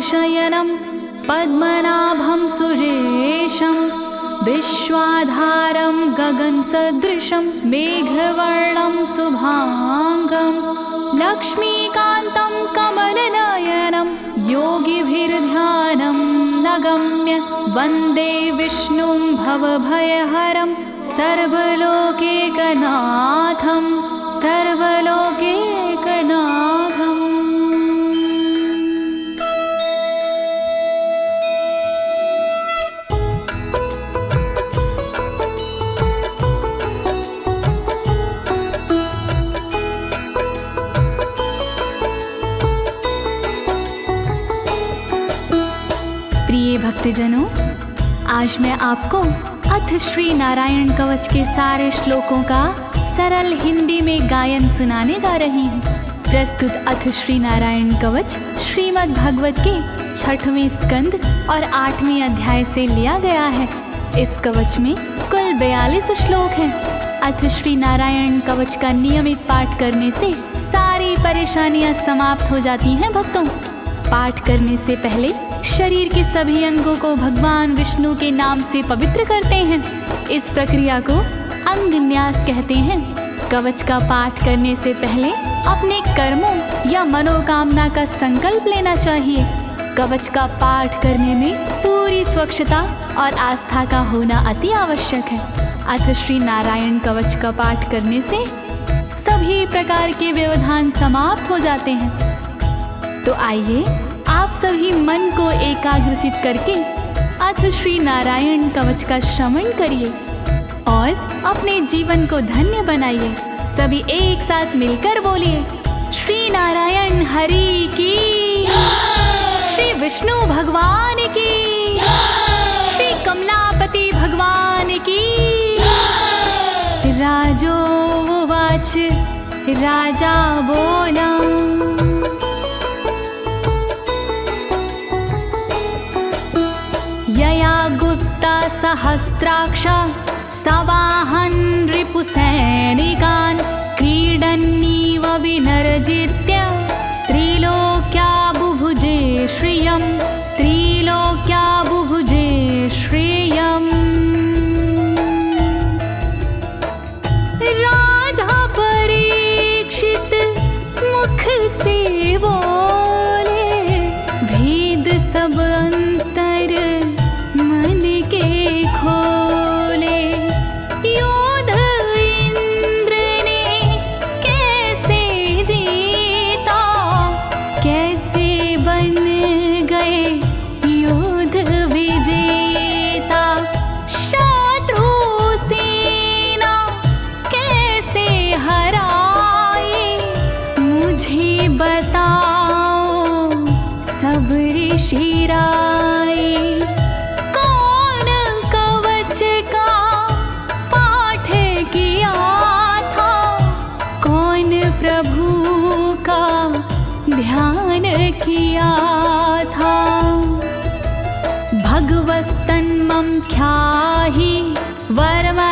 शयनं पद्मनाभं सुरेशं विश्वाधारं गगनसदृशं मेघवर्णं शुभांगं लक्ष्मीकान्तं कमलनयनं योगिभिर्ध्यानं नगम्य वन्दे विष्णुं भवभयहरं सर्वलोकैकनाथं सर्वलोकैकनाथम्। प्रिय भक्तजनों, आज मैं आपको अथ श्री नारायण कवच के सारे श्लोकों का सरल हिंदी में गायन सुनाने जा रही हूँ। प्रस्तुत अथ श्री नारायण कवच श्रीमद् भागवत के 6वें स्कंद और 8वें अध्याय से लिया गया है। इस कवच में कुल 42 श्लोक हैं। अथ श्री नारायण कवच का नियमित पाठ करने से सारी परेशानियां समाप्त हो जाती हैं। भक्तों, पाठ करने से पहले शरीर के सभी अंगों को भगवान विष्णु के नाम से पवित्र करते हैं। इस प्रक्रिया को अंग न्यास कहते हैं। कवच का पाठ करने से पहले अपने कर्मों या मनोकामना का संकल्प लेना चाहिए। कवच का पाठ करने में पूरी स्वच्छता और आस्था का होना अति आवश्यक है। अथ श्री नारायण कवच का पाठ करने से सभी प्रकार के व्यवधान समाप्त हो जाते हैं। तो आइए आप सभी मन को एकाग्रचित करके अथ श्री नारायण कवच का श्रवण करिए और अपने जीवन को धन्य बनाइए। सभी एक साथ मिलकर बोलिए, श्री नारायण हरि की, श्री विष्णु भगवान की, श्री कमलापति भगवान की। राजोवाच, राजा बोला, यया गुप्ता सहस्राक्ष सवाहन रिपुसैनिकान् क्रीडन्नीव विनर्जित्य त्रिलोक्या बुभुजे श्रियं, त्रिलोक्या बुभुजे श्रियम्। राजा परीक्षित मुख से बोले, भेद सब अंतर मन के खोले। योद्ध इंद्र ने कैसे जीता, कैसे बन गए योद्ध विजेता। शत्रु सेना कैसे हराए, मुझे बताओ सब ऋषि राय। कौन कवच का पाठ किया था, कौन प्रभु का ध्यान किया था। भगवस्तन्मं ख्याहि वर्मनारायणात्मकं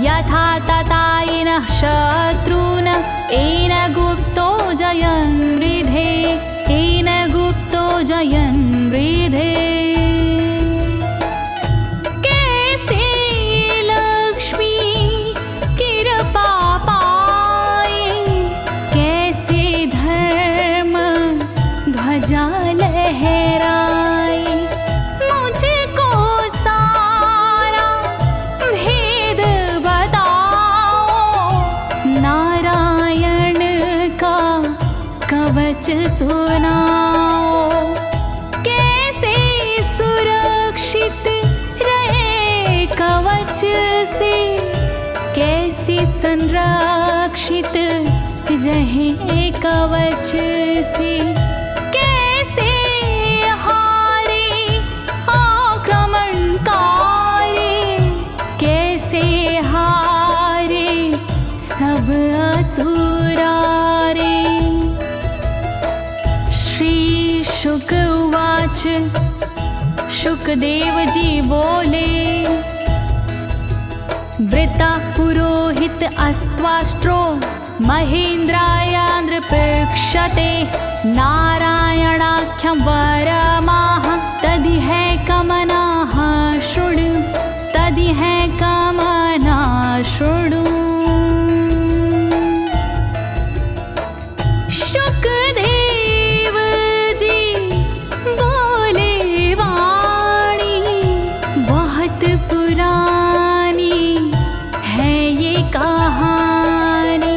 यथा तथा येन शत्रून् येन गुप्तो जयन् मृधे, येन गुप्तो जयन् मृधे। कैसे लक्ष्मी कृपा पाए, कैसे धर्म ध्वजा लहराए। मुझको सारा भेद बताओ, नारायण का कवच सुनाओ। कैसे सुरक्षित रहे कवच से, कैसे संरक्षित रहे कवच से। कैसे हारे आक्रमणकारी, कैसे हारे सब असुरारे। श्री शुक उवाच, शुकदेव जी बोले, वृता पुरोहित अस्त्वाष्ट्रो महेन्द्राय नृपक्षते नारायणाख्यं वरमाह तदिह कमनाः शृणु तदिह कमना शृणु। शुकदेव जी बोले वाणी बहुत पुरानी है ये कहानी।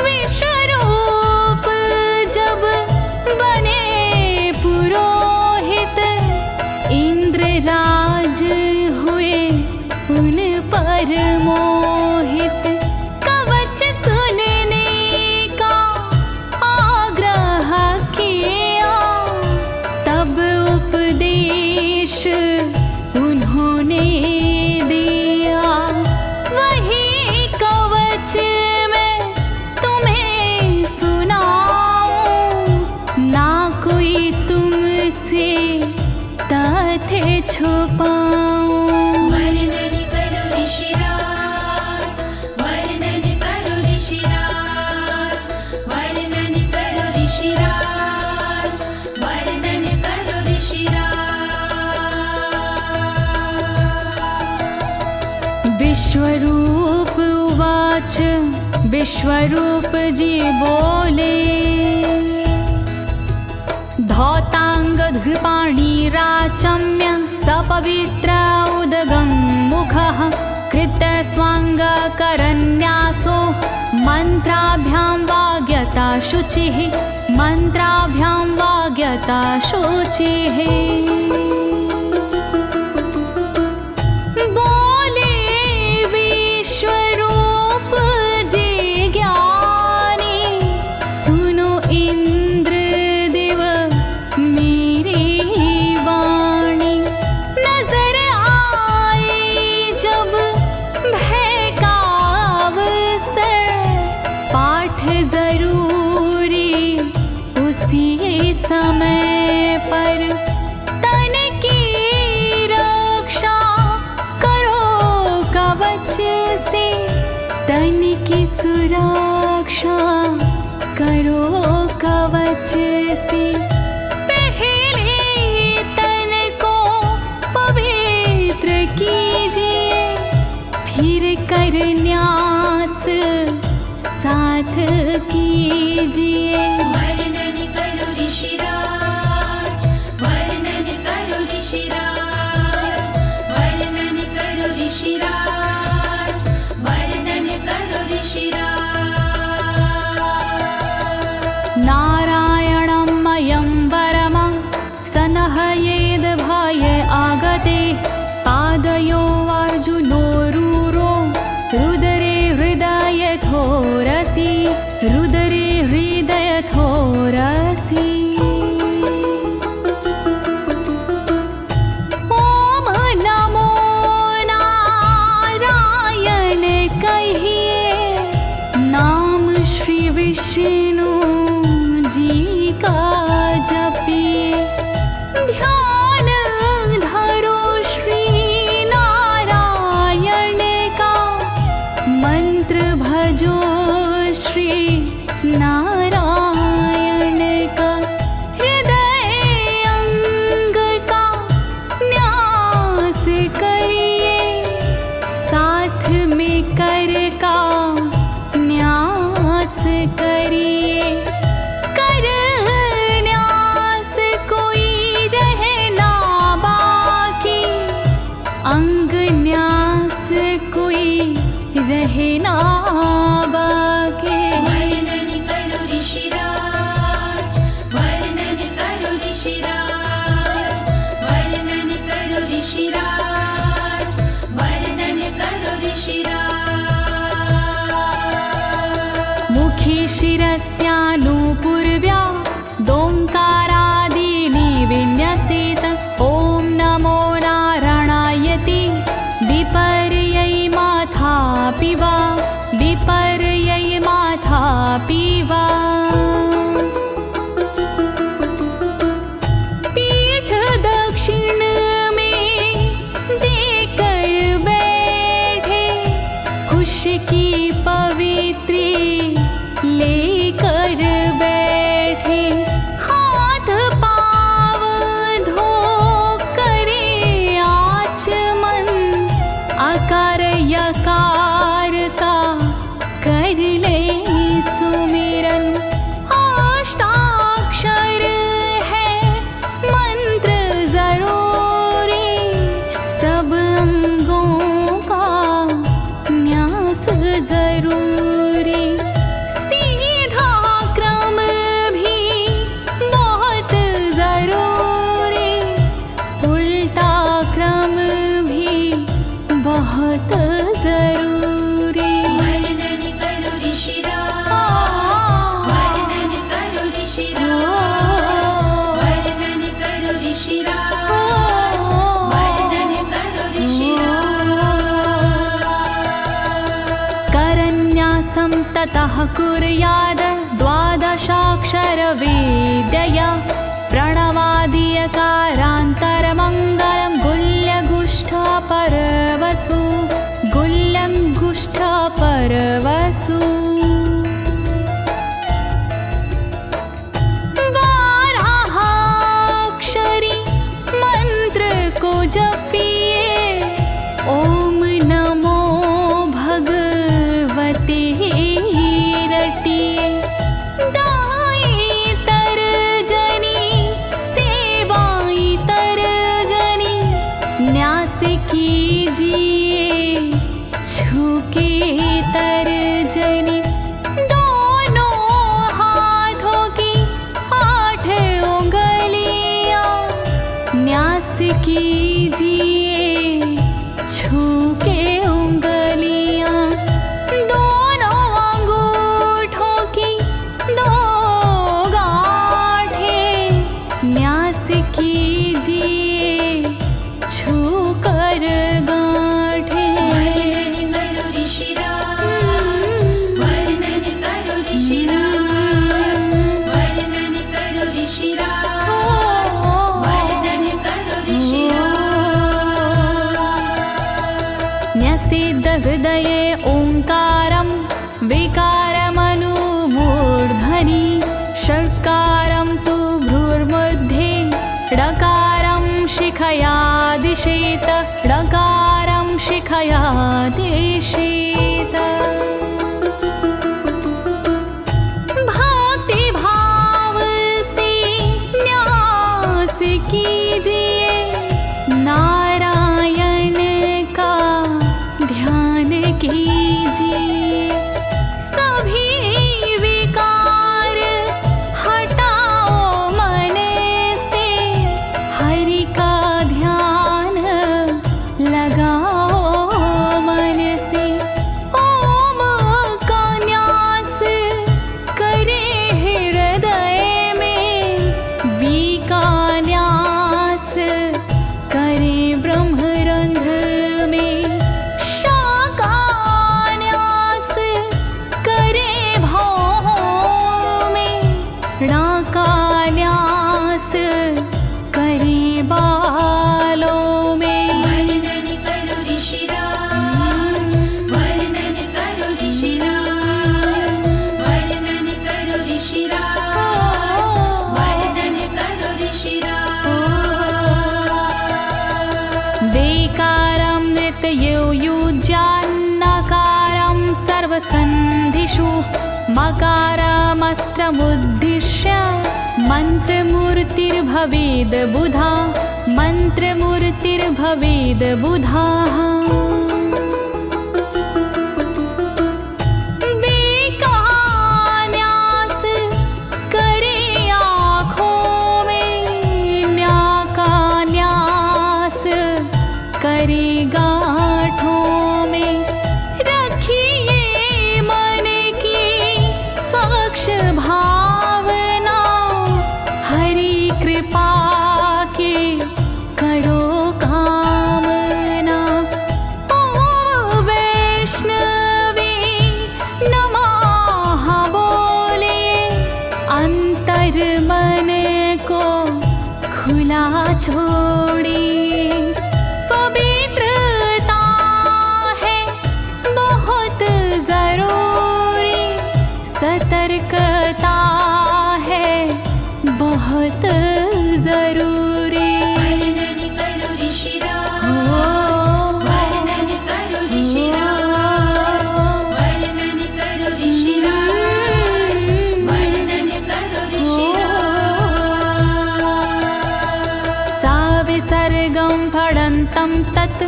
विश्वरूप जब बने पुरोहित इंद्रराज हुए उन पर मोहित। कवच सुनने का आग्रह किया तब उपदेश उन्होंने दिया। वही कवच मैं तुम्हें सुनाऊं ना कोई तुमसे तथ्य छुपाऊं। वर्णन करो ऋषिराज, वर्णन करो ऋषिराज, वर्णन करो ऋषिराज, वर्णन करो ऋषिराज। विश्वरूप उवाच विश्वरूप जी बोले। धौताङ्गधृपाणिराचम्य सपवित्र उदगं मुखः कृतस्वाङ्गकरन्यासो मन्त्राभ्यां वाग्यता शुचिः मन्त्राभ्यां वाग्यता शुचिः। बोले विश्वरूप जी ज्ञानी सुनो इंद्रदेव मेरी वाणी। नजर आई जब भय का अवसर पाठ जरूरी उसी समय पर। तन की रक्षा करो कवच से तन की सुरक्षा करो कवच से। पहले तन को पवित्र कीजिए फिर कर न्यास साथ कीजिए। वर्णन करो ऋषिराज, वर्णन करो ऋषिराज, वर्णन करो ऋषिराज, वर्णन करो ऋषिराज। नारायणं मयं वरमं सनहयेद भय आगते। पादयो अर्जुनोरूरो रुदरे हृदयथोरसि रुदरे हृदयथोरसि। ओम नमो नारायण कहिए नाम श्री विष्णु जी का जपिए। ध्यान धरो श्री नारायण का मंत्र भजो श्री नारायण का। हृदय अंग का न्यास करिए साथ में कर का न्यास करिए। कर न्यास कोई रहना बाकी अंग न्यास कोई रहना बाकी। वर्णन करो ऋषिराज, वर्णन करो ऋषिराज, वर्णन करो ऋषिराज, वर्णन करो ऋषिराज। मुखी शिरस्यानुपूर्व्या दोङ्कारादीनि विन्यसेत। ॐ नमो नारायणेति विपर्यै माथापि वा विपर्यै माथापि वा। पीठ दक्षिण में देकर बैठे खुश की पवित्री लेकर बैठे। ततः कुर्याद द्वादशाक्षरविद्यया प्रणवादियकारान्तरमङ्गलं गुल्यगुष्ठपरवसु गुल्यगुष्ठपरवसु बारहाक्षरी मंत्र को जपिए ओम नमो भगवते रटिए दाई तरजनी सेवाई तरजनी न्यास कीजिए छूके तरजनी दोनों हाथों की 8 उंगलियां न्यास कीजिए छूके उंगलियां दोनों अंगूठों की 2 गांठें न्यास कीजिए छूकर गांठें। वर्णन करो ऋषिराज, वर्णन करो ऋषिराज, वर्णन करो ऋषिराज, वर्णन करो ऋषिराज। न्यसेद हृदये ओंकारं विकारमनुमूर्धनि षट्कारं तु भ्रूर्मध्ये ड़कारं शिखया दिशेत ड़कारं शिखया दिशेत। भक्ति भाव से न्यास कीजिए नारायण का ध्यान कीजिए सभी विकार हटाओ मन से हरि का ध्यान लगाओ मन से ओम का न्यास करे हृदय में वी का न्यास करे ब्रह्मरंध्र में शा का न्यास करे भौहों में णा का न्यास करे बालों में। वर्णन करो ऋषिराज, वर्णन करो ऋषिराज, वर्णन करो ऋषिराज, वर्णन करो ऋषिराज। देकारं नित्ययुज्यान्नकारं सर्वसन्धिषु मकारमस्त्रमुद्दिश्य मन्त्रमूर्तिर्भवेद् बुधा मन्त्रमूर्तिर्भवेद् बुधाः। न्यास करे आँखों में न्या का न्यास करे गांठों में रखिए मन की साक्ष भावना हरि कृपा के करो कामना। ओम वैष्णवे नमः बोले अंतर मन को खुला छोड़िए पवित्रता है बहुत जरूरी सतर्कता है बहुत जरूरी। वर्णन करो ऋषिराज, वर्णन करो ऋषिराज, वर्णन करो ऋषिराज, वर्णन करो ऋषिराज। सा विसर्गं फडन्तं तत्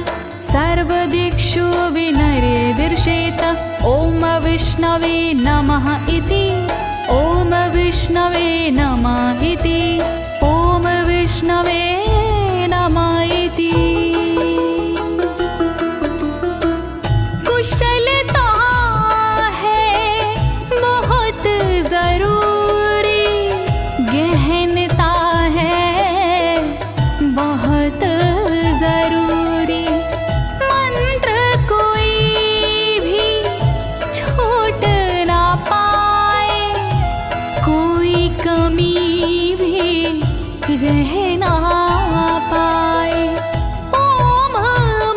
सर्वदिक्षु विनिर्दिशेत ओम विष्णवे नमः इति ओम विष्णवे नमः इति ओम विष्णवे नमः इति। कुशलता है बहुत जरूरी गहनता है बहुत जरूरी मंत्र कोई भी छोट ना कह ना पाए। ओम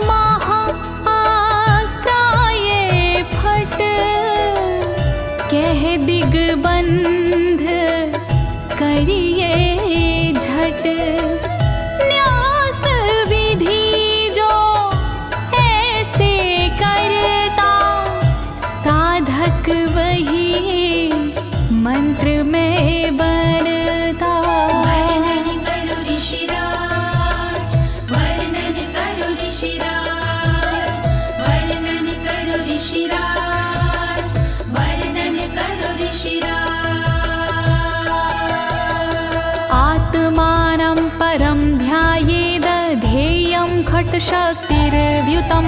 महाअस्त्राय फट, कह दिग्बंध करिए झट। न्यास विधि जो ऐसे करता, साधक वही मंत्र में बनता। वर्णन करो ऋषिराज, वर्णन करो ऋषिराज, वर्णन करो ऋषिराज, वर्णन करो ऋषिराज। आत्मानं परं ध्यायेद ध्येयं खट्शक्तिर्व्युतं।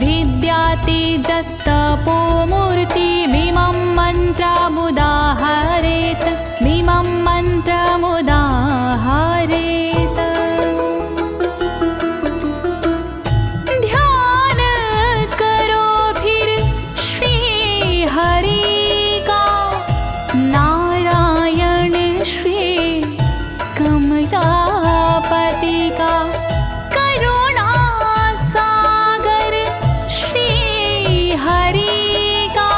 विद्या तेजस्तपो मूर्तिमिमं मन्त्रमुदाहरेत्, मिमं मन्त्रमुदाहरेत्। ध्यान करो फिर श्री हरि का, नारायण श्री कमलापति का। करुणा सागर श्री हरि का,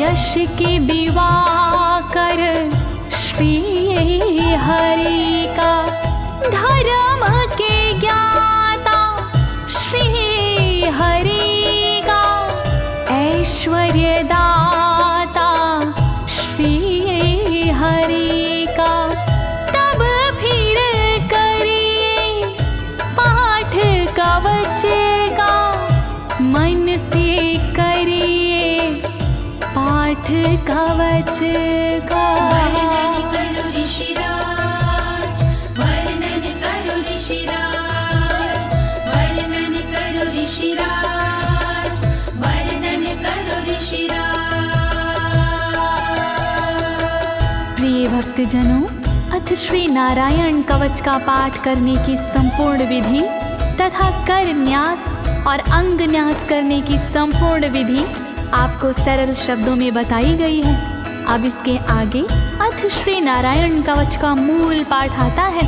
यश के दिवाकर श्री हरि का। धर्म के ज्ञाता श्री हरि का, ऐश्वर्य दाता श्री हरि का। तब फिर करिए पाठ कवच का, मन से करिए पाठ कवच का। वर्णन करो ऋषिराज, वर्णन करो ऋषिराज, वर्णन करो ऋषिराज, वर्णन करो ऋषिराज। प्रिय भक्तजनों, अथ श्री नारायण कवच का पाठ करने की संपूर्ण विधि तथा कर न्यास और अंग न्यास करने की संपूर्ण विधि आपको सरल शब्दों में बताई गई है। अब इसके आगे अथ श्री नारायण कवच का मूल पाठ आता है,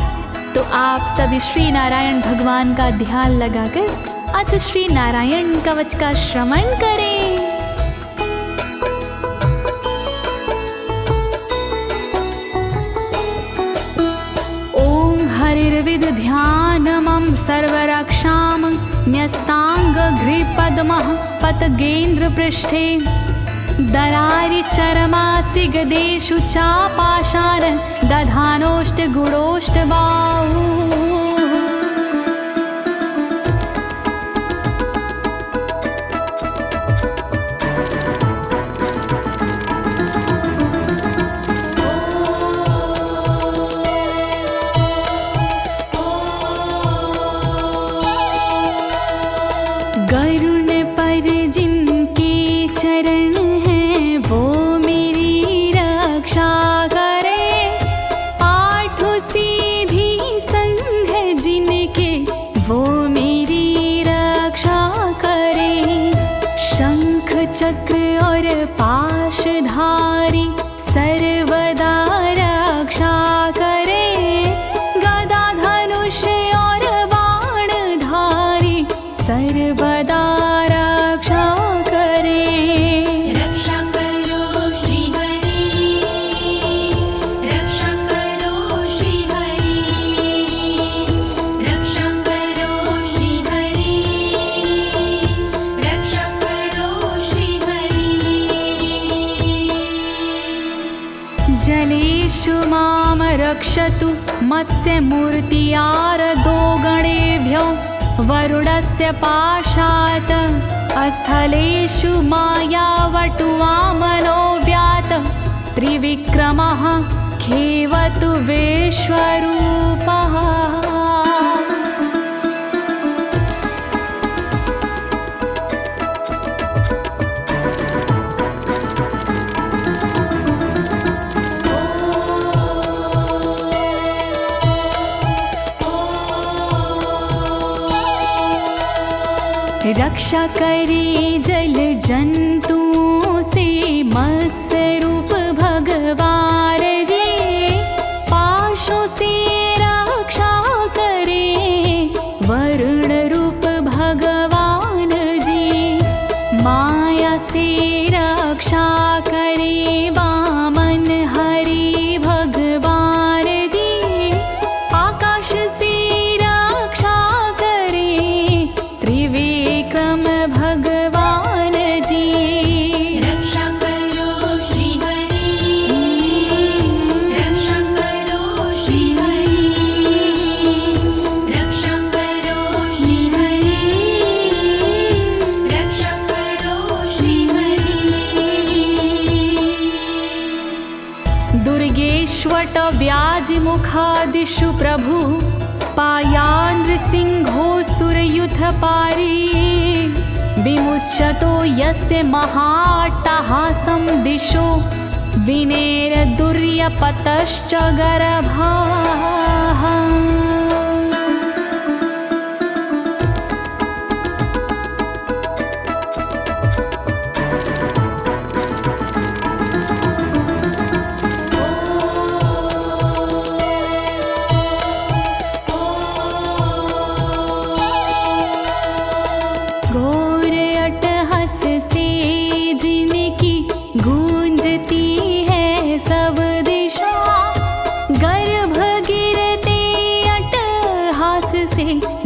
तो आप सभी श्री नारायण भगवान का ध्यान लगाकर अथ श्री नारायण कवच का श्रवण करें। ओम हरिर्विद ध्यानमं सर्वरक्षां न्यस्ताङ्घ्रिपद्मः पतगेन्द्र पृष्ठे। दरारि चरमासि गदेषु चापाशान दधानोष्टगुणोष्टबाहु। गरुण पर जिनके चरण हैं वो मेरी रक्षा करे। आठ सीधी संग जिनके वो मेरी रक्षा करे। शंख चक्र और पाशधारी सर्वदा रक्षा करे। गदा धनुष और बाणधारी सर्वदा रक्षा करे। रक्षा करो श्री हरि, रक्षा करो श्री हरि, रक्षा करो श्री हरि, रक्षा करो श्री हरि। जलेषु मां रक्षतु मत्स्यमूर्तियारदो गणेभ्यो। वरुणस्य पाशात् स्थलेषु मायावटुवामनो व्यात। त्रिविक्रमः खेवतु विश्वरूपः। रक्षा करे जल जंतुओं से मत्स्य रूप भगवान जी। पाशों से दिशु प्रभु पायानृसिंहोऽसुरयुथपारी विमुच्यतो यस्य महाट्टहासं दिशो विनेरदुर्यपतश्च गर्भाः।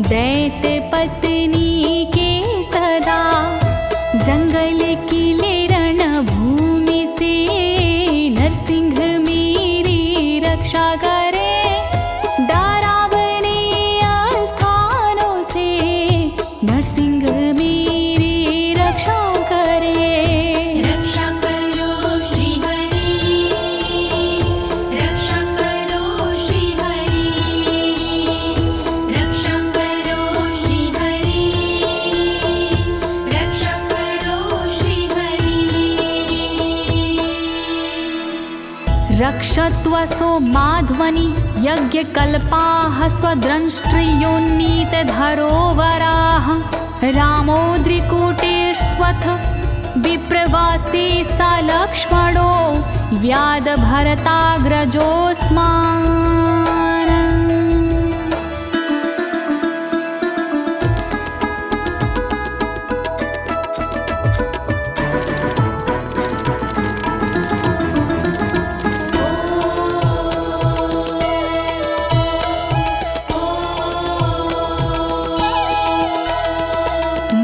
दैत्य पत्नी के सदा जंगल किले रणभूमि से नरसिंह मेरी रक्षा करे। डरावने स्थानों से नरसिंह मेरी रक्षा करे। रक्षा करो श्री हरि, रक्षा करो श्री हरि, रक्षा करो श्री हरि, रक्षा करो श्री हरि। रक्षत्वसो माध्वनि यज्ञकल्पाः स्वद्रंष्ट्रियोन्नीतधरोवराः रामोद्रिकूटेष्वथ विप्रवासी स लक्ष्मणो व्याधभरताग्रजोऽस्मान्।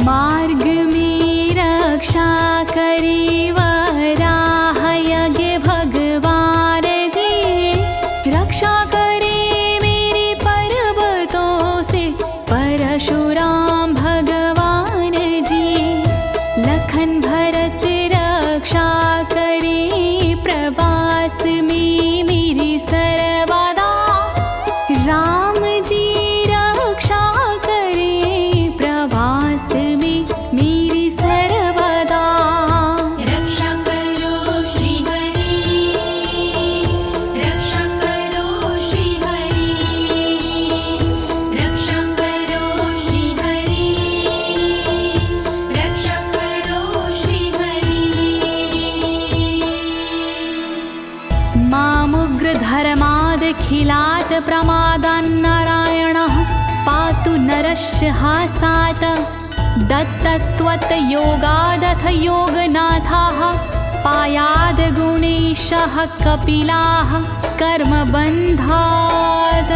मार्ग में रक्षा करी वराह यज्ञ भगवान जी, रक्षा करे मेरे पर्वतों से परशुराम भगवान जी। लखन भरत रक्षा करे प्रवास में मेरी सर्वदा, राम जी रक्षा करे प्रवास में मेरी सर्वदा। रक्षा करो श्री हरि, रक्षा करो श्री हरि, रक्षा करो श्री हरि, रक्षा करो श्री हरि। मामुग्रधर्मादखिलात् प्रमादान्नारायणः पातु नरस्य हासात्। दत्तस्त्वत्योगादथ योगनाथाः पायाद् गुणेशः कपिलाः कर्मबन्धात्।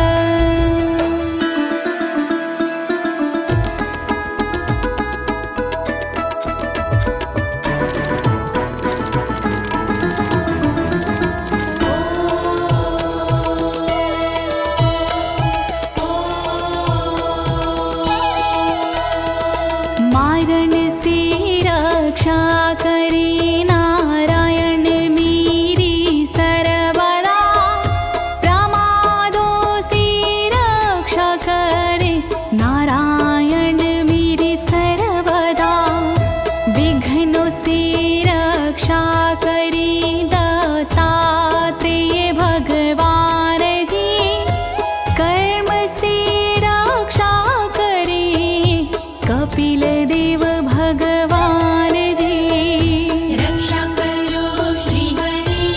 मारण से रक्षा करे नारायण मेरी सर्वदा, प्रमादों से रक्षा करे नारायण मेरी सर्वदा। विघ्नों से रक्षा करे दत्तात्रेय भगवान जी, कर्म से रक्षा करे कपिल देव भगवान जी। रक्षा करो श्री हरि,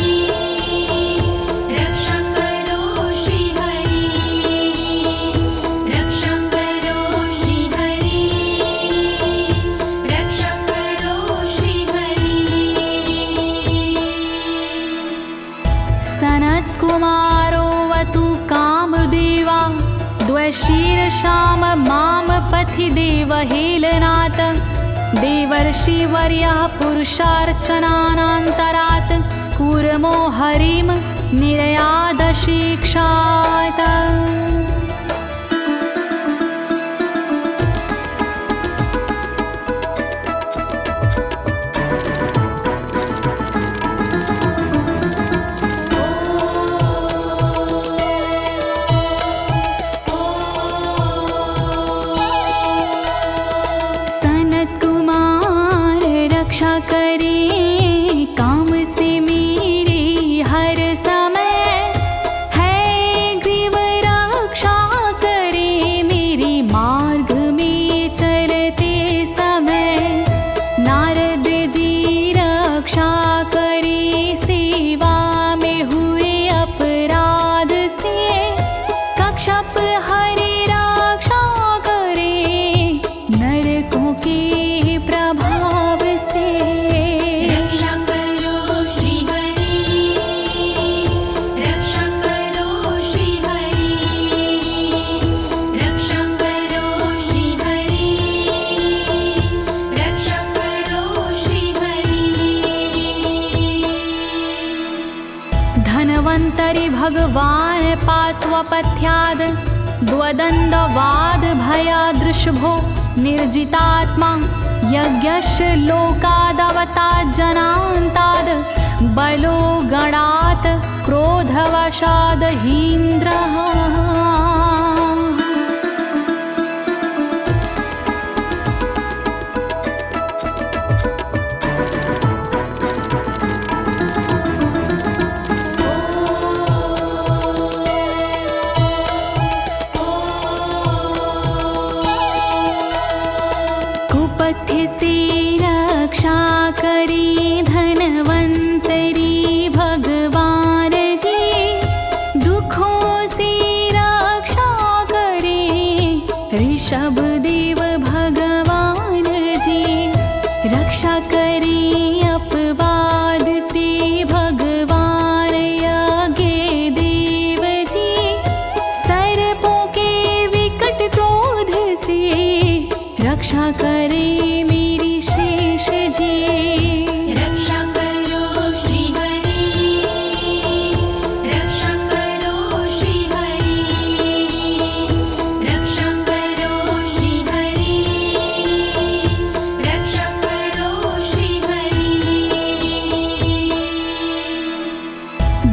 रक्षा करो श्री हरि, रक्षा करो श्री हरि, रक्षा करो श्री हरि। सनत्कुमारोऽवतु कामदेवा द्वशीर्षाम माम पथि देवहेलनात्। देवर्षिवर्यः पुरुषार्चनानन्तरात् कूर्मो हरिं निर्यादशिक्षात्। भगवान् पात्वपथ्याद् द्वदण्डवाद भयादृशभो निर्जितात्मा यज्ञस्य लोकादवतात् जनान्ताद् बलो गणात् क्रोधवशाद् हीन्द्रः। कुपथ्य से रक्षा करी धनवंतरी भगवान जी, दुखों से रक्षा करे ऋषभ देव भगवान जी। रक्षा करी अपवाद से भगवान यज्ञ देव जी, सर्पों के विकट क्रोध से रक्षा करे मेरी शेष जी। रक्षा करो श्री हरि, रक्षा करो श्री हरि, रक्षा करो श्री हरि, रक्षा करो श्री हरि।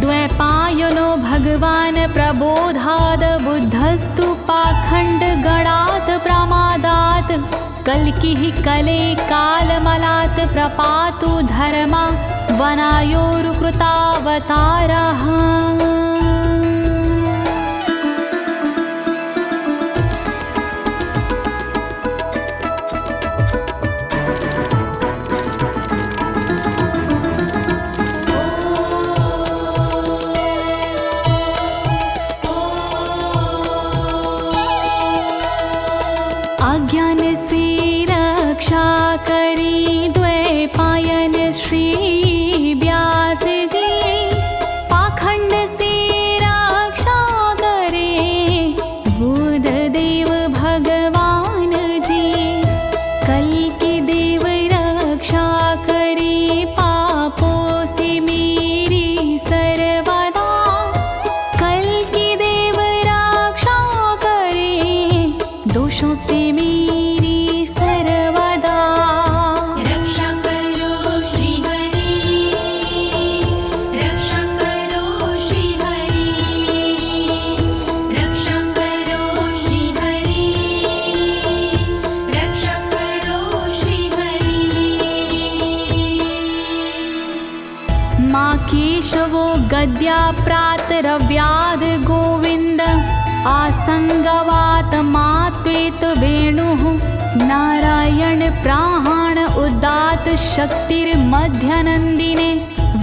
द्वैपायनो भगवान् प्रबोधाद् बुद्धस्तु पाखण्ड गणात् प्रमादात् कल्किः कले कालमलात् प्रपातु धर्मा वनायोरुकृतावतारः। अज्ञान से रक्षा करी द्वैपायन श्री व्यास जी, पाखंड से रक्षा करे बुध देव भगवान जी। कल्कि देव रक्षा करी पापों से मेरी सर्वदा, कल्कि देव रक्षा करे दोषों से मेरी सर्वदा। रक्षा करो श्री हरि, रक्षा करो श्री हरि, रक्षा करो श्री हरि, रक्षा करो श्री हरि। माँ केशवो गद्या प्रातरव्याद गोविन्द, आसंगवात मात्वेत वेणुः नारायण प्राण उदात शक्तिर्मध्यनन्दिने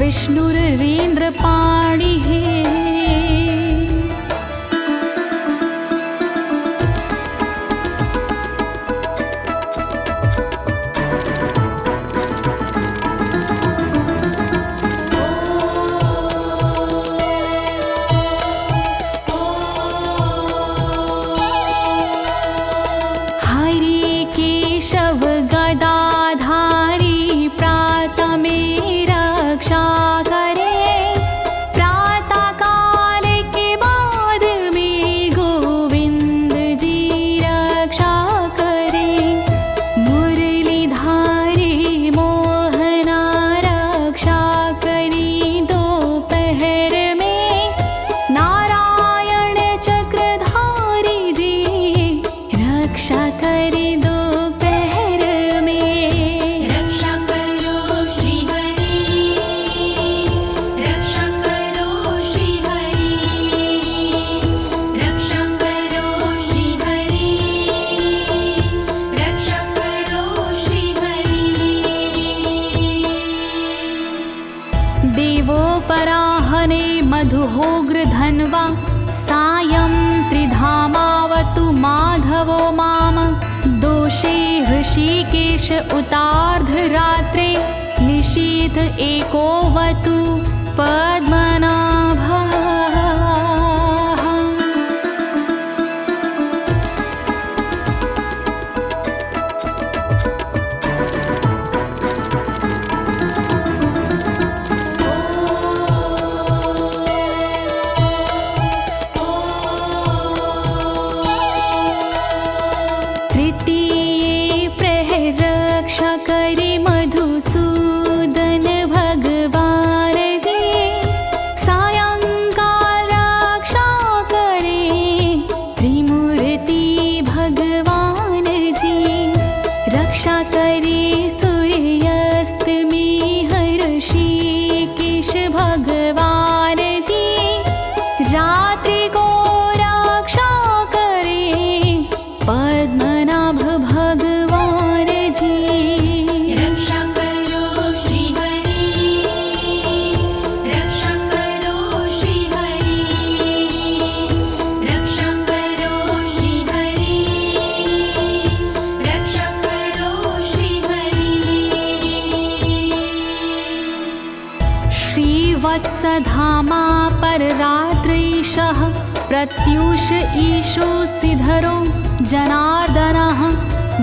विष्णुरेन्द्रपाणिः। हरि केशव गदाधारी प्रातमे रक्षा करे, प्रातः काल के बाद में गोविंद जी रक्षा करे। मुरलीधारी मोहना रक्षा करी दोपहर में, नारायण चक्रधारी जी रक्षा करे दोपहर में। रक्षा करो श्री हरि, रक्षा करो श्री हरि, रक्षा करो श्री हरि, रक्षा करो श्री हरि। देवोपराहने मधुहोग्र धन्वा, सायं त्रिधामावतु माधवो माम। दोषे ऋषिकेश उतार्धरात्रे, निशीथ एकोवतु पद्मनाभः। धामा पर रात्रीशः प्रत्यूष ईशो सिधरो जनार्दनः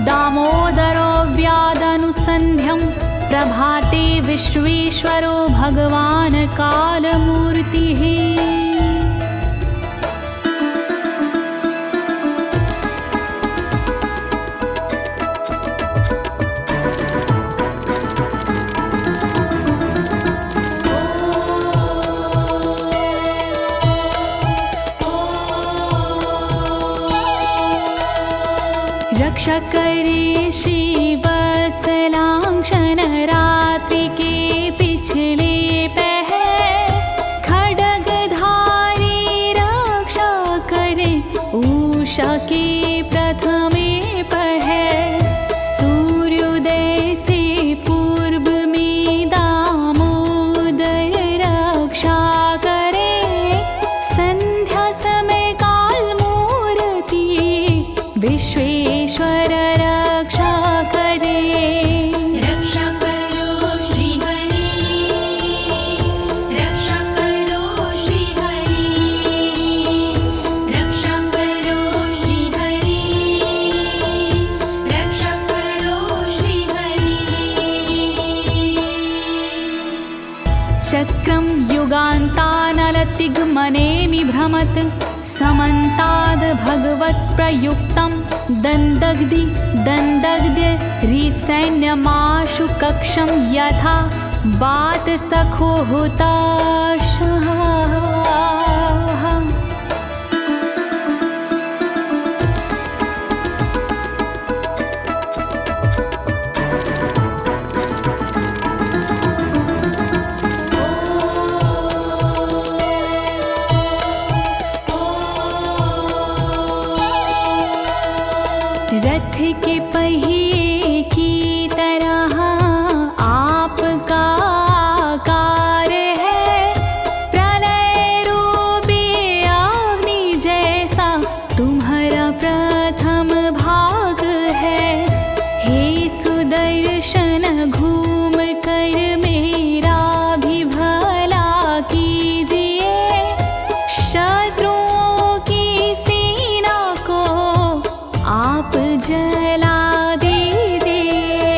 दामोदरो व्यादनुसन्ध्यं प्रभाते विश्वेश्वरो भगवान् कालमूर्तिः। रक्षा करे श्रीवत्सलांक्षण रात्रि के पिछले पहर खड्गधारी रक्षा करे उषा के प्रथमे पहर सूर्योदय से पूर्व में दामोदर रक्षा करे संध्या समय काल मूर्ति विश्वेश्वर रक्षा करे। रक्षा करो श्री हरि, रक्षा करो श्री हरि, रक्षा करो श्री हरि, रक्षा करो श्री हरि। चक्रं युगान्तानलतिग्मनेमि भ्रमत् समन्ताद् भगवत्प्रयुक्तं दन्दग्ध्य रिसैन्यमाशु कक्षं यथा वातसखो हुताशः। रथ के पहिए की तरह आपका आकार है, प्रलय रूपी अग्नि जैसा तुम्हारा प्रथम भाग है। हे सुदर्शन घूम कर मेरा भी भला कीजिए, शत्रुओं की सेना को आप जला दीजिए।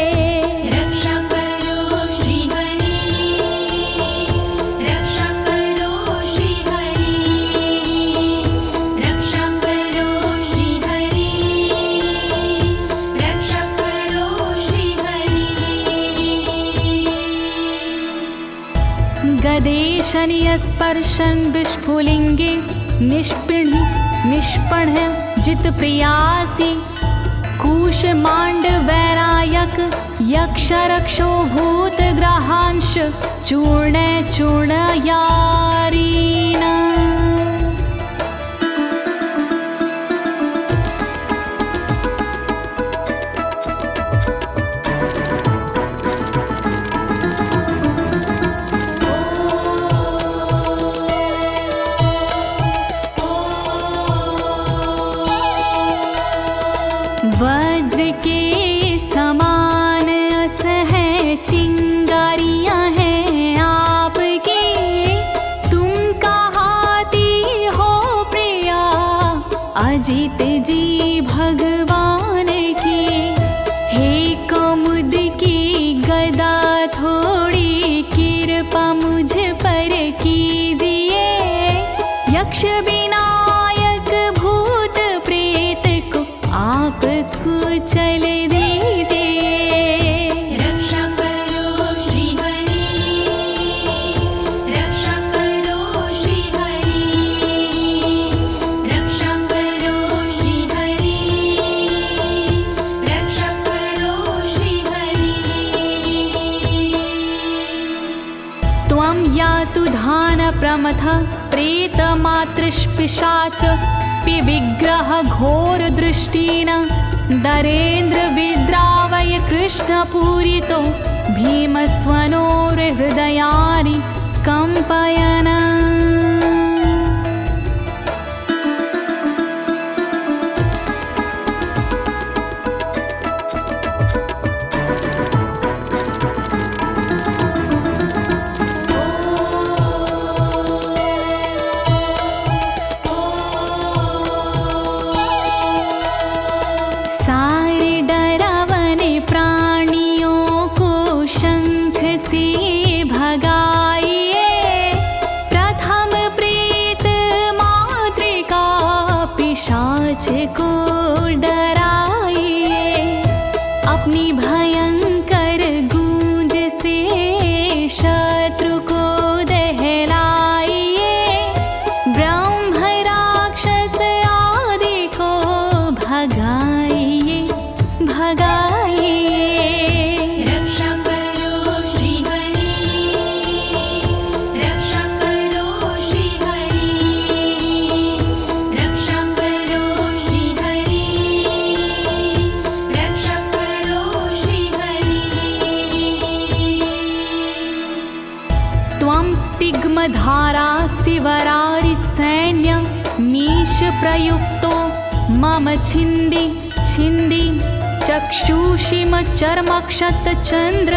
रक्षा करो श्री हरि, रक्षा करो श्री हरि, रक्षा करो श्री हरि, रक्षा करो श्री हरि। गदेशनियस्पर्शन विस्फुलिंगे निष्पण जित प्रियासी कूशमांड वैरायक यक्ष रक्षो भूत ग्रहांश चूर्ण चूर्णयारीना। वज्र के समान असह चिंगारियां हैं आपकी, तुम कहाती हो प्रिया अजित जी भगवान की। हे कमुद की गदा थोड़ी कृपा मुझ पर कीजिए, यक्ष विनायक भूत प्रेत को आप कुचल दीजिए। रक्षा करो श्री हरि, रक्षा करो श्री हरि, रक्षा करो श्री हरि, रक्षा करो श्री हरि। त्वं यातु धान प्रमथ प्रेतमातृष्पिशाच विग्रह घोर दृष्टिन दरेन्द्र विद्रावय कृष्णपूरितो भीमस्वनोर्हृदयानि कंपयन्। भगाइए भगाइए। रक्षा करो श्री हरि, रक्षा करो श्री हरि, रक्षा करो श्री हरि, रक्षा करो श्री हरि। त्वं तिग्मधारा शिवरारि सैन्य मीश प्रयुक्तो मम छिन्दी छिन्दी चक्षुषीम चर्मक्षत चन्द्र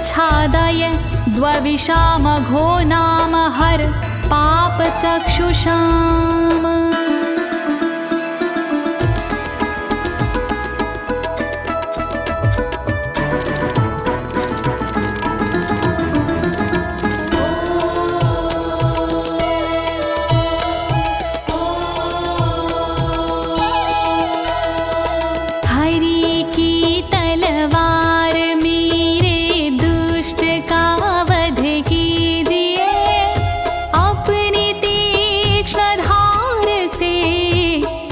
छादय द्वविषामघो नाम हर पाप चक्षुषाम।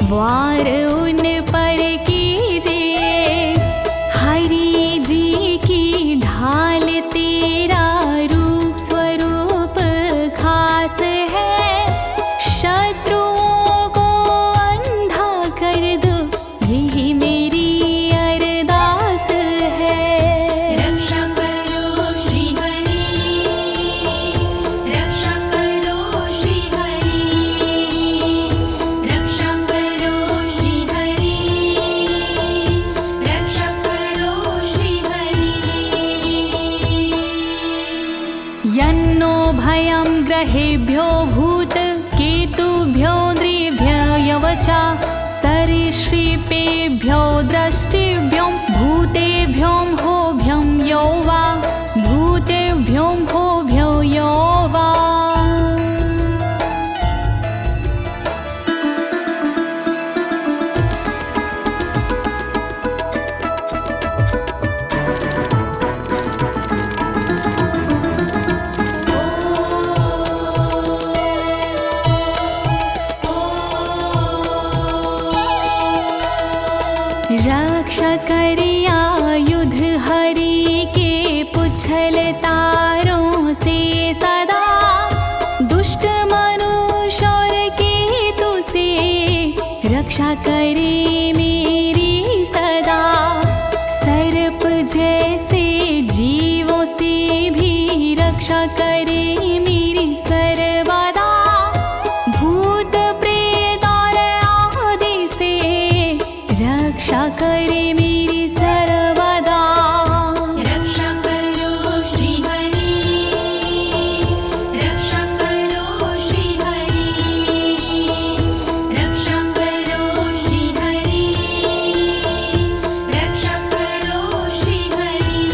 वार उन पर कीजिए, हरि जी की ढाल तेरा रूप स्वरूप खास है, शत्रुओं को अंधा कर दो यही मेरी अरदास है। रक्षा करो श्री हरि, रक्षा करो श्री हरि, रक्षा करो श्री हरि, रक्षा करो श्री हरि। यन्नो भयं ग्रहेभ्यो भूत केतुभ्यो नृभ्ययवचा सरीसृपेभ्यो दृष्टिभ्यो भूतेभ्यो होभ्यं यो वा भूतेभ्यो होभ्यो यो वा। रक्षा करिया युद्ध हरि के पुछल तारों से सदा, दुष्ट मनुष्य और केतु से रक्षा करे मेरी सदा। सर्प जैसे जीवों से भी रक्षा करे मेरी सर्वदा, भूत प्रेत और आदि से रक्षा करे मेरी सर्वदा। रक्षा करो श्री हरि, रक्षा करो श्री हरि, रक्षा करो श्री हरि, रक्षा करो श्री हरि।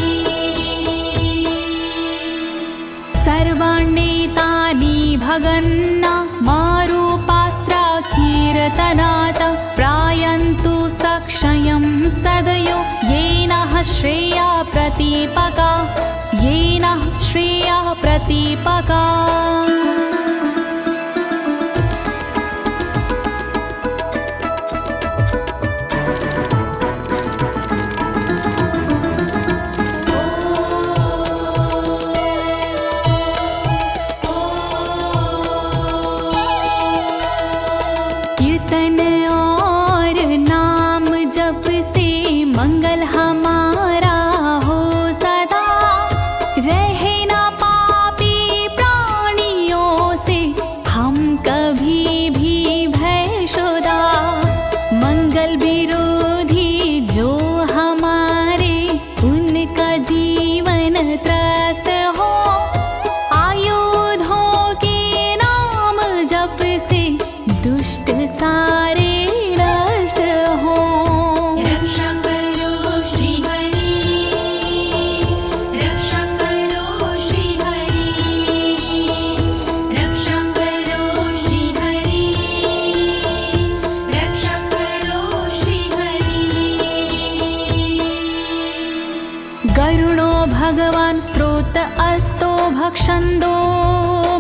सर्वाण्येतानि भगन्ना मारूपास्त्रा कीर्तनात् प्रायन्तु सक्षयं सदयो येन श्रेया प्रतीपका, येन श्रेया प्रतीपका। कीर्तन और नाम जप से मंगल हमारा हो सदा, रहे ना पापी प्राणियों से हम कभी भी भयशुदा। मंगल विरोधी जो हमारे उनका जीवन त्रस्त हो, आयुधों के नाम जप से दुष्ट सारे नष्ट हो। रक्षा करो श्री हरि, रक्षा करो श्री हरि, रक्षा करो श्री हरि, रक्षा करो श्री हरि। गरुणो भगवान् स्तोत्र अस्तो भक्षन्दो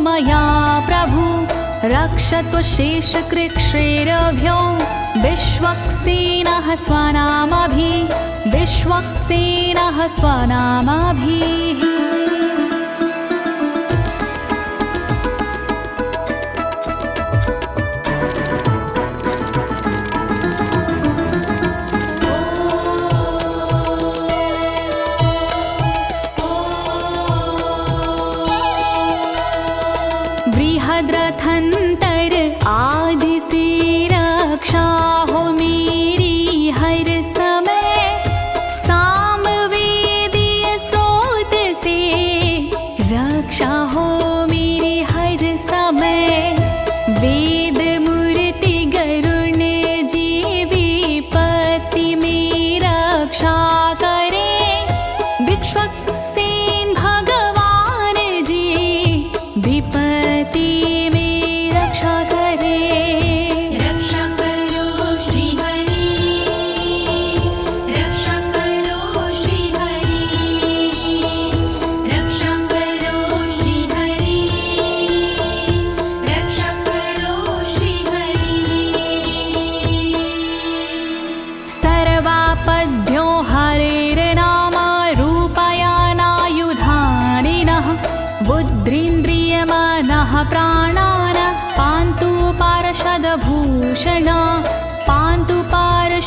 मया प्रभु, रक्षत्व शेषकृच्छ्रेरभ्यो विश्वक्सेनः स्वनामभिः बृहद्रथंतर आदि से रक्षा हो मेरी हर समय, सामवेदीय स्रोत से रक्षा हो मेरी हर समय। वेद मूर्ति गरुण जी विपत्ति में रक्षा करे, विश्वक्सेन भगवान जी विपत्ति में रक्षा करे। रक्षा करो श्री हरि, रक्षा करो श्री हरि, रक्षा करो श्री हरि, रक्षा करो श्री हरि। सर्वापद्भ्यो हरेर्नाम रूपयानायुधानिनः, बुद्धिन्द्रियमनः प्राणान् पान्तु पार्षदभूषण, पान्तु पार्षदभूषणाः।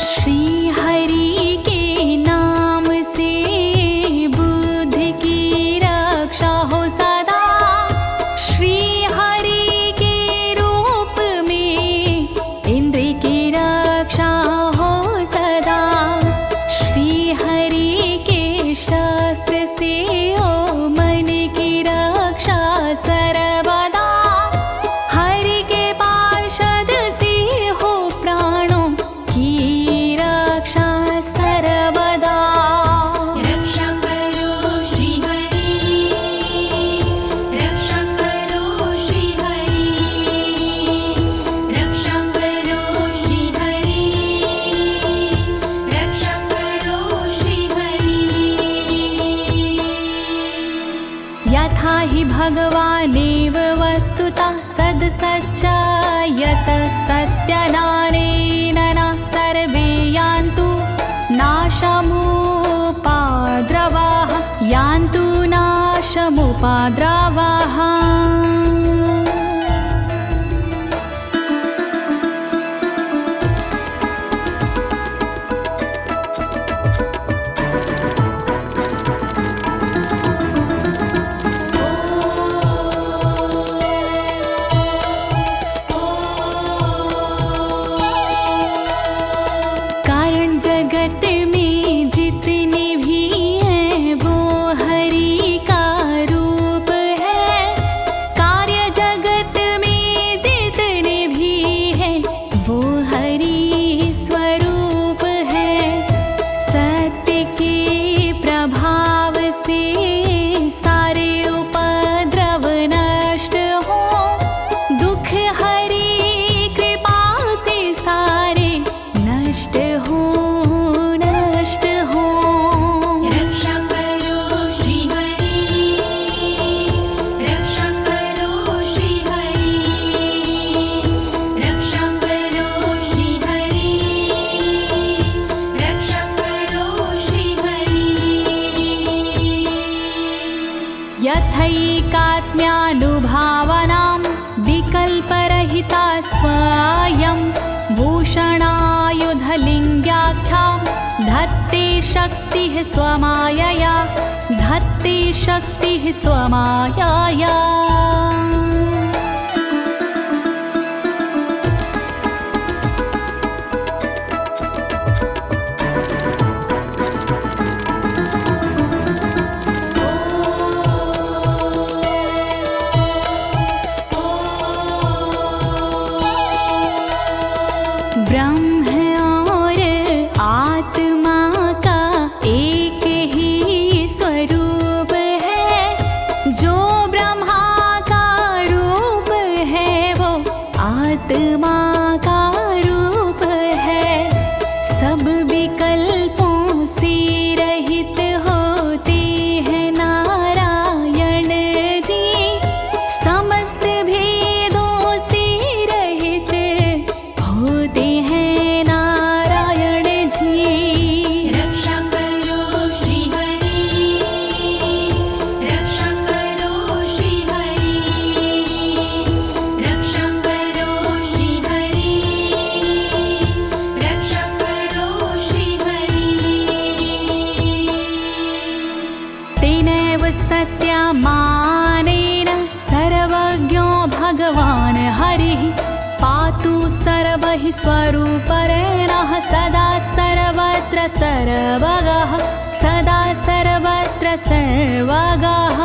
श्री हरि के नाम से बुद्धि की रक्षा हो सदा, श्री हरि के रूप में इंद्रिय की रक्षा हो सदा, श्री हरि के शस्त्र से हो मन की रक्षा सर्वदा, हरि के पार्षद से हो प्राणों की रक्षा सर्वदा। रक्षा करो श्री हरि, रक्षा करो श्री हरि, रक्षा करो श्री हरि, रक्षा करो श्री हरि। यथा हि भगवानेव वस्तुतः सद्सच्चायतः सत्यनानेन न सर्वे यान्तु नाशमुपाद्रवाः, यान्तु नाशमुपाद्रवाः। कारण जगत में जितने भी हैं वो हरि का रूप है, कार्य जगत में जितने भी हैं वो हरि स्वरूप है। सत्य के प्रभाव से सारे उपद्रव नष्ट हो, दुख हरि कृपा से सारे नष्ट हो, नष्ट हो। रक्षा करो श्री हरि, रक्षा करो श्री हरि, रक्षा करो श्री हरि, रक्षा करो श्री हरि। यथैकात्म्यानुभावनां विकल्परहिता स्वयं भूषणायुधलिङ्ग्याख्या, धत्ते शक्तिः स्वमायया, धत्ते शक्तिः स्वमायया। ब्रह्म और आत्मा का एक ही स्वरूप मानेन सर्वज्ञो भगवान् हरिः पातु सर्वैः स्वरूपेण सदा सर्वत्र सर्वगः सदा सर्वत्र सर्वगः।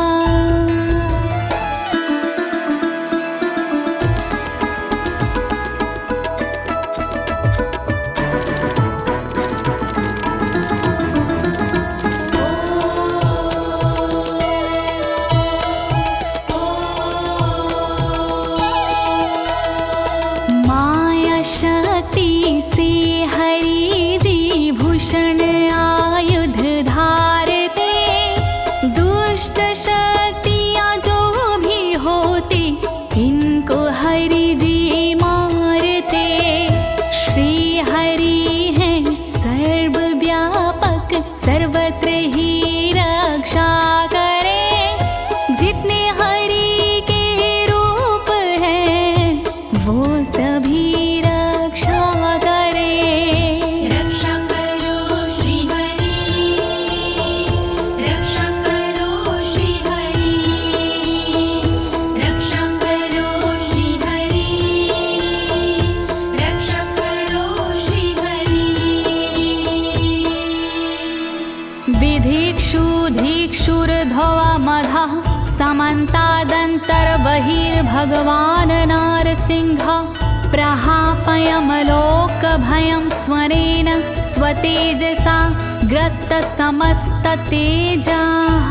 समन्तादन्तर्बहिर्भगवान् नारसिंहः प्रहापयमलोकभयं स्वरेण स्वतेजसा ग्रस्तसमस्ततेजाः।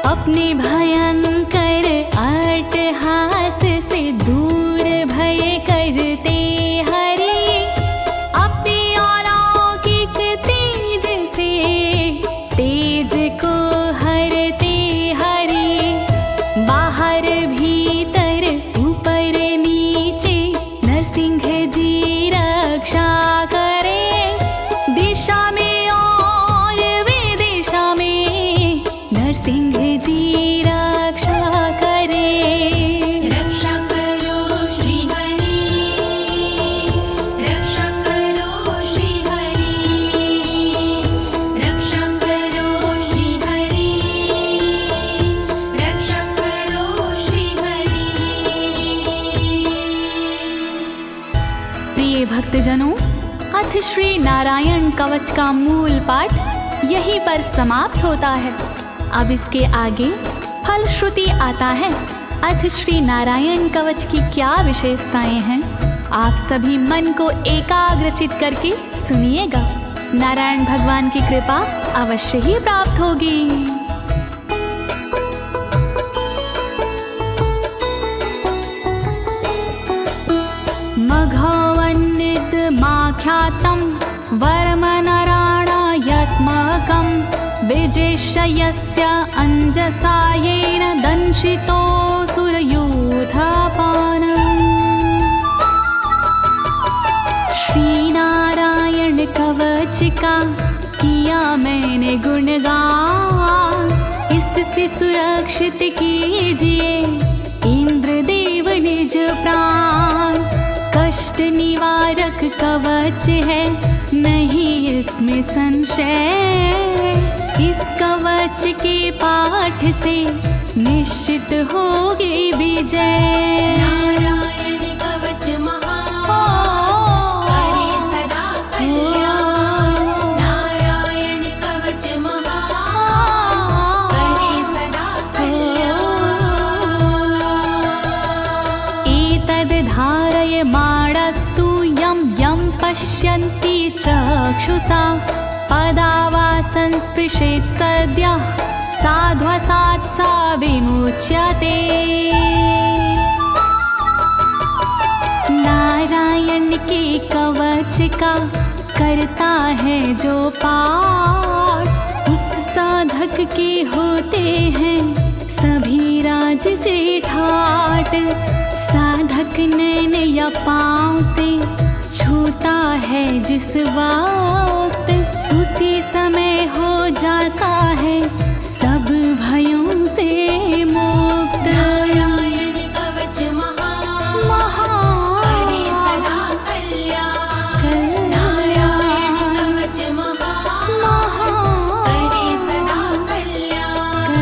अपने भयंकर अट्टहास से दूर भय करते हरि अपने अलौकिक तेज से तेज को हरते हरि बाहर भीतर ऊपर नीचे नरसिंह जी रक्षा करे दिशा में और विदिशा में नरसिंह जी रक्षा करे। रक्षा करो श्री हरि रक्षा करो श्री हरि रक्षा करो श्री हरि रक्षा करो श्री हरि। प्रिय भक्तजनों, अथ श्री नारायण कवच का मूल पाठ यहीं पर समाप्त होता है। अब इसके आगे फलश्रुति आता है। अथ श्री नारायण कवच की क्या विशेषताएं हैं, आप सभी मन को एकाग्रचित करके सुनिएगा। नारायण भगवान की कृपा अवश्य ही प्राप्त होगी। मघवन्नित माख्यातं वर्मनराणायत्मकं विजेशयस्य अंजसायेन दंशितोऽसुरयूथपानम्। श्री नारायण कवच का किया मैंने गुणगान, इससे सुरक्षित कीजिए इंद्रदेव निज प्राण। कष्ट निवारक कवच है नहीं इसमें संशय, इस कवच के पाठ से निश्चित होगी विजय। नारायण कवच महान करे सदा कल्याण नारायण कवच महान करे सदा कल्याण। एतद् धारय माणस्तु यं यं पश्यन्ति चक्षुषा पदावा संस्पृशेत् सद्यः साध्वसात् सा विमुच्यते। नारायण के कवच का करता है जो पाठ, उस साधक के होते हैं सभी राज से ठाट। साधक नैन या पाँव से छूता है जिस बार उसी समय हो जाता है सब भयों से मुक्त। नारायण कवच महान करे सदा कल्याण। नारायण कवच महान करे सदा कल्याण।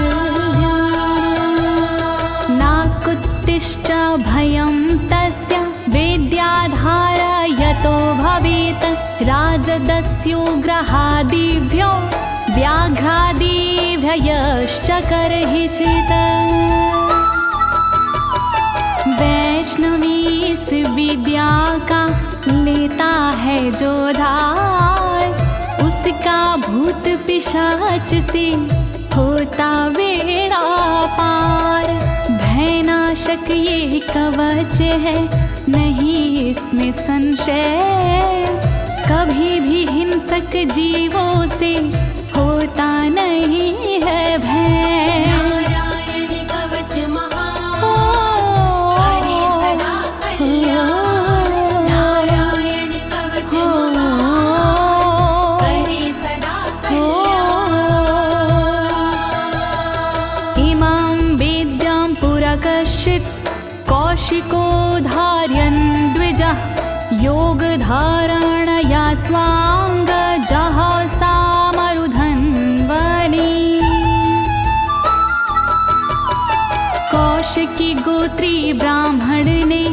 नाकुत्तिश्च भयं तस्य वेद्याधारयतो भवेत् राजदस्युग्रहादिभ्यो व्याघ्रादिभ्यश्च करहिचित्। वैष्णवी इस विद्या का लेता है जो धार, उसका भूत पिशाच से होता बेड़ा पार। भयनाशक ये कवच है नहीं इसमें संशय, कभी भी हिंसक जीवों से होता नहीं है भय। नारायण कवच महान करे सदा कल्याण। नारायण कवच महान करे सदा कल्याण। इमां वेद्यां पुरा कश्चित् कौशिको धारयन् द्विजः, योगधारणया स्वाङ्गजः सामरुधन्वने। कौशिकी गोत्री ब्राह्मण ने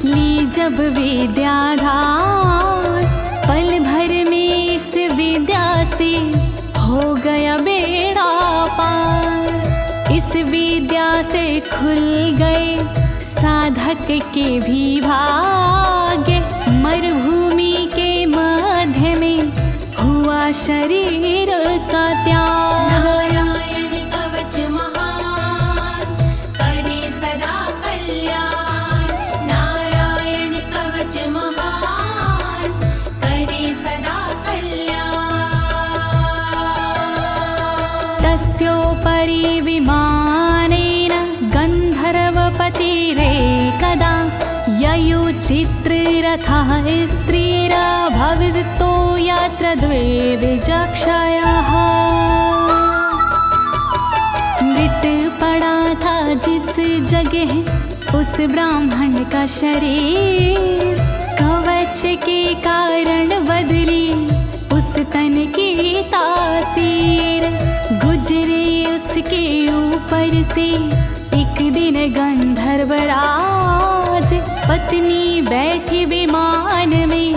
ली जब विद्याधार, पल भर में इस विद्या से हो गया बेड़ा पार। इस विद्या से खुल गए साधक के भी भाग्य, मरुभूमि के मध्य में हुआ शरीर का त्याग। नारायण कवच महान करे सदा कल्याण। नारायण कवच महान करे सदा कल्याण। तस्योपरि विमानेन गन्धर्वपतिरेकदा, ययुचित्ररथः स्त्रीरभवितो यत्र द्वे विचक्षयः। मृत पड़ा था जिस जगह उस ब्राह्मण का शरीर, कवच के कारण बदली उस तन की तासीर। गुजरे उसके ऊपर से एक दिन गंधर्वराज, पत्नी बैठी विमान में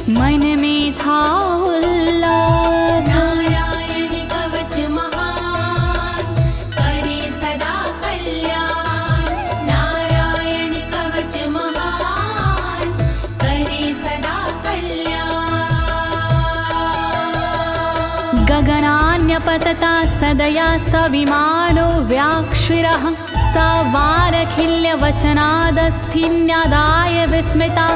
मन में था उल्लास। नारायण कवच महान करे सदा कल्याण। नारायण कवच महान करे सदा कल्याण। गगनान्यपतता सदया स विमानो व्याक्षिरः, स वालखिल्यवचनादस्थिन्यादाय विस्मिता,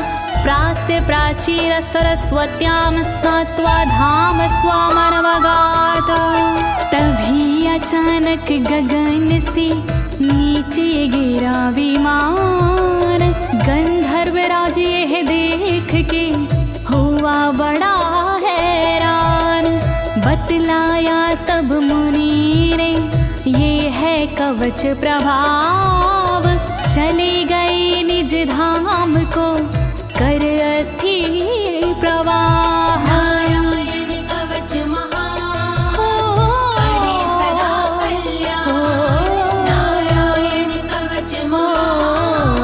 प्रास्य प्राचीर सरस्वत्यां स्नात्वा धाम स्वामनवगात। तभी अचानक गगन से नीचे गिरा विमान, गंधर्वराज यह देख के हुआ बड़ा हैरान। बतलाया तब मुनि ने ये है कवच प्रभाव, चले गए निज धाम को कर अस्थिर प्रवाह। नारायण कवच महान करे सदा कल्याण। नारायण कवच महान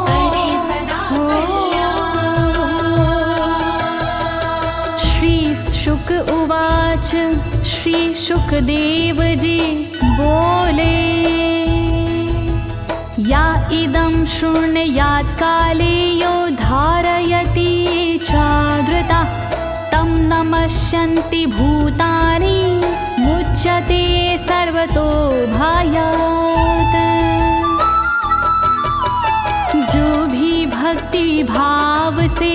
करे सदा कल्याण। श्री शुक उवाच, श्री शुकदेव जी बोले, या इदं शृणुयात् काले यो धारयति चादृता, तं नमस्यन्ति भूतानि मुच्यते सर्वतो भयात्। जो भी भक्ति भाव से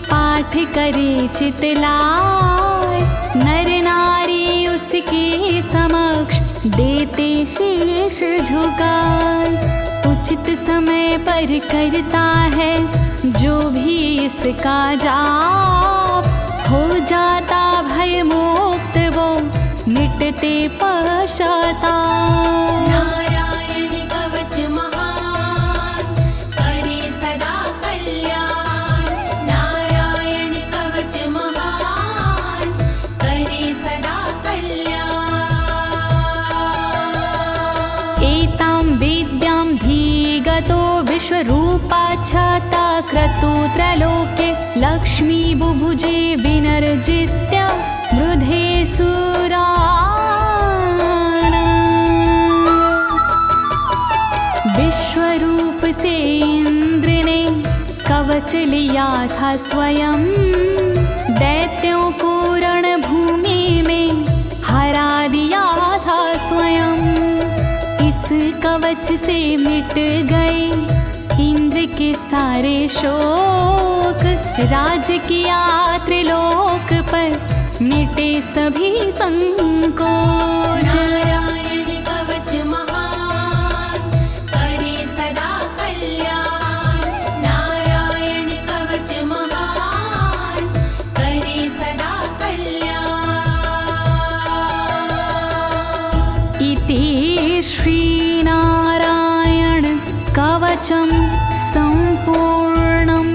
पाठ करे चितलाय, नर नारी उसके समक्ष देते शीश झुकाए। उचित समय पर करता है जो भी इसका जाप, हो जाता भय मोक्ष विश्वरूपा छाता क्रतुत्रलोके लक्ष्मी बुभुजे विनर्जित्य मृधे सुराना। विश्वरूप से इंद्र ने कवच लिया था स्वयं, दैत्यों को रणभूमि में हरा दिया था स्वयं। इस कवच से मिट गए इंद्र के सारे शोक, राज किया त्रिलोक पर मिटे सभी संकोच। नारायण कवच महान करे सदा कल्याण, नारायण कवच महान करे सदा कल्याण। इति श्रीनारायण कवचं सम्पूर्णं,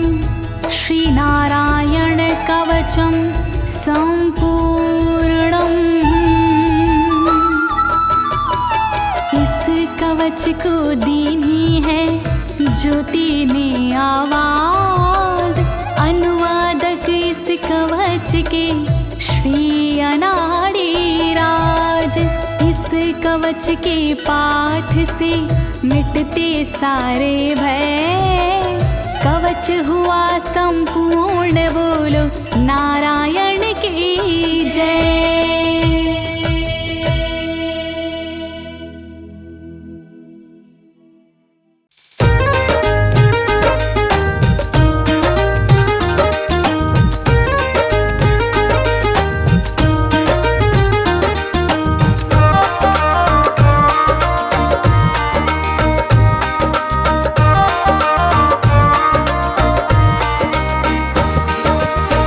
श्रीनारायण कवचं सम्पूर्णम्। इस कवच को दीनी है ज्योति ने आवाज, अनुवादक इस कवच के श्री अनाड़ी राज। इस कवच के पाठ से मिटते सारे भय, कवच हुआ संपूर्ण, बोलो नारायण की जय।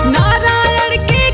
नारायण के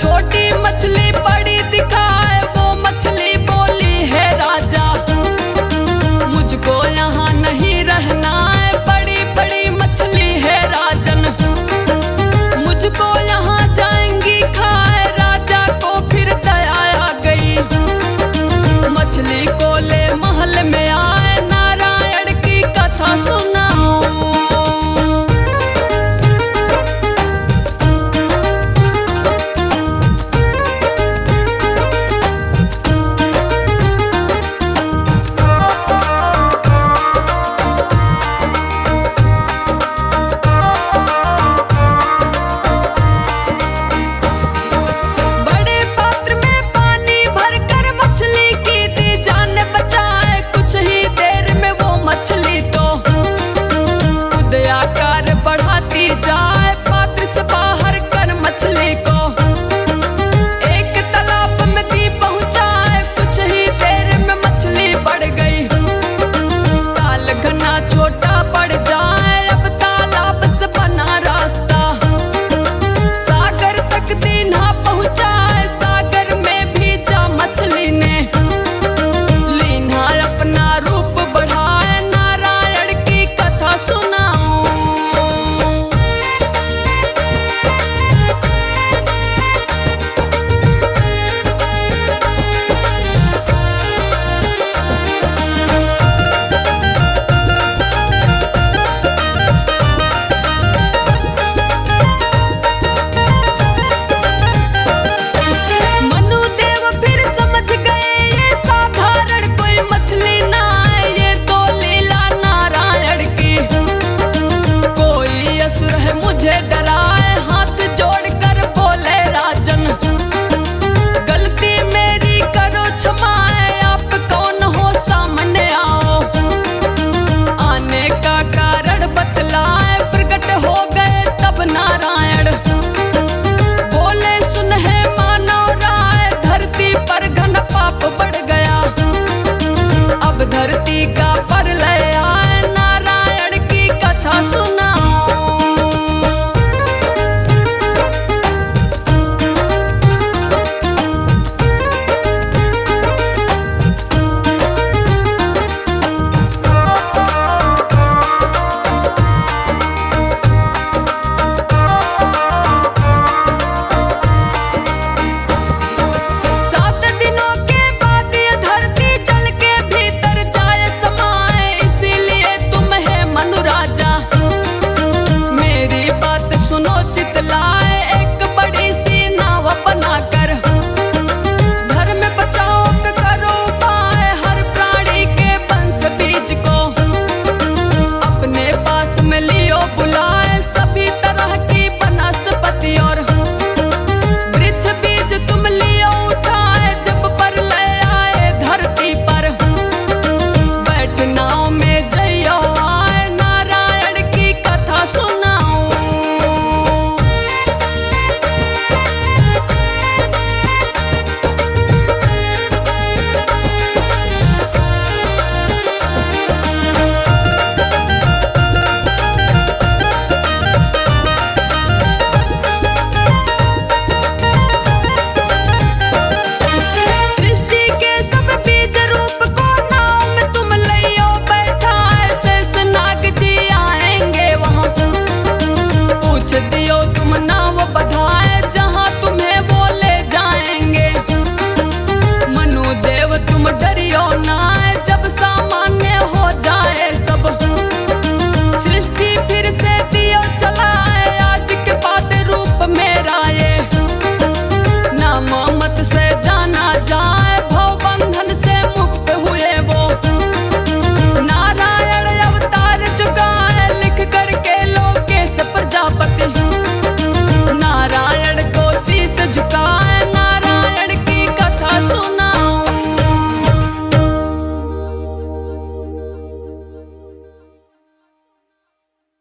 छोटी